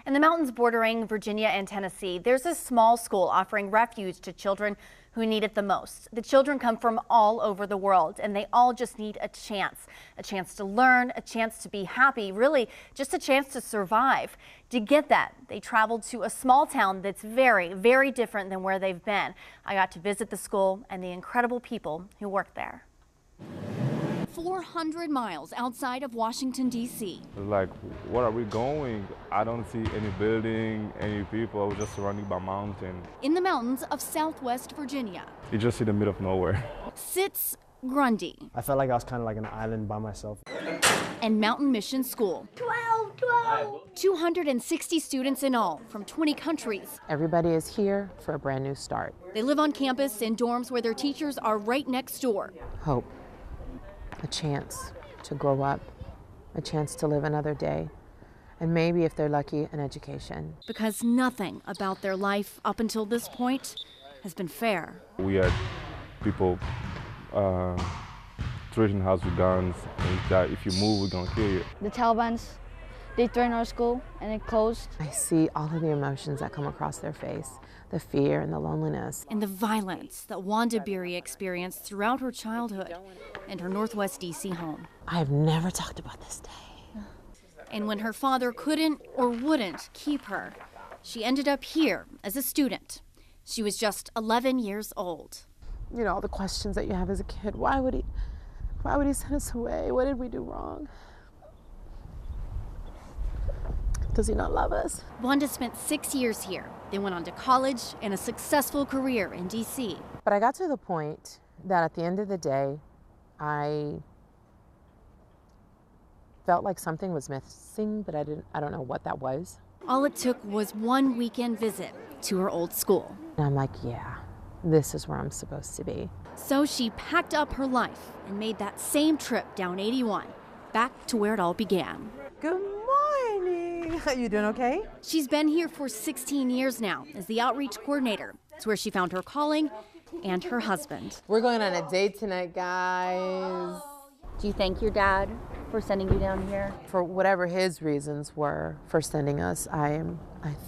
In the mountains bordering Virginia and Tennessee, there's a small school offering refuge to children who need it the most. The children come from all over the world, and they all just need a chance to learn, a chance to be happy, really just a chance to survive. To get that, they traveled to a small town that's very, very different than where they've been. I got to visit the school and the incredible people who work there. 400 miles outside of Washington, D.C. Like, where are we going? I don't see any building, any people. We're just surrounded by mountains. In the mountains of Southwest Virginia. You're just in the middle of nowhere. Sits Grundy. I felt like I was kind of like an island by myself. And Mountain Mission School. 260 students in all from 20 countries. Everybody is here for a brand new start. They live on campus in dorms where their teachers are right next door. Hope. A chance to grow up, a chance to live another day, and maybe, if they're lucky, an education. Because nothing about their life up until this point has been fair. We had people threatening us with guns, and that if you move, we're gonna kill you. The Taliban, they threatened our school and it closed. I see all of the emotions that come across their face, the fear and the loneliness. And the violence that Wanda Beery experienced throughout her childhood and her Northwest D.C. home. I have never talked about this day. And when her father couldn't or wouldn't keep her, she ended up here as a student. She was just 11 years old. You know, all the questions that you have as a kid. Why would he send us away? What did we do wrong? Does he not love us? Wanda spent 6 years here, then went on to college and a successful career in D.C. But I got to the point that at the end of the day, I felt like something was missing, but I don't know what that was. All it took was one weekend visit to her old school. And I'm like, yeah, this is where I'm supposed to be. So she packed up her life and made that same trip down 81, back to where it all began. Good morning. You doing okay? She's been here for 16 years now as the outreach coordinator. It's where she found her calling and her husband. We're going on a date tonight, guys. Do you thank your dad for sending you down here? For whatever his reasons were for sending us, I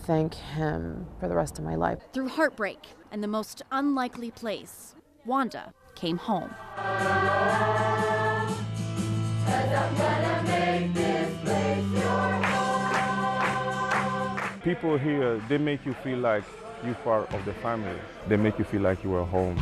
thank him for the rest of my life. Through heartbreak and the most unlikely place, Wanda came home. People here, they make you feel like you're part of the family. They make you feel like you are home.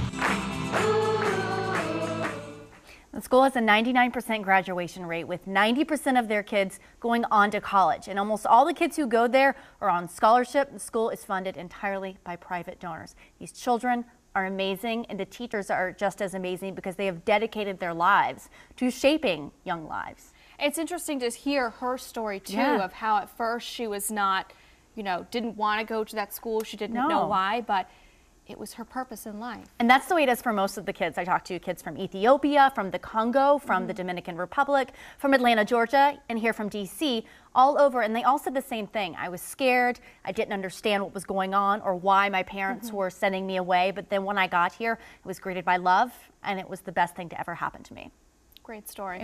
The school has a 99% graduation rate, with 90% of their kids going on to college. And almost all the kids who go there are on scholarship. The school is funded entirely by private donors. These children are amazing, and the teachers are just as amazing because they have dedicated their lives to shaping young lives. It's interesting to hear her story, too, of how at first she was not, didn't want to go to that school. She didn't know why, but it was her purpose in life. And that's the way it is for most of the kids. I talked to kids from Ethiopia, from the Congo, from the Dominican Republic, from Atlanta, Georgia, and here from D.C., all over. And they all said the same thing. I was scared. I didn't understand what was going on or why my parents were sending me away. But then when I got here, I was greeted by love, and it was the best thing to ever happen to me. Great story.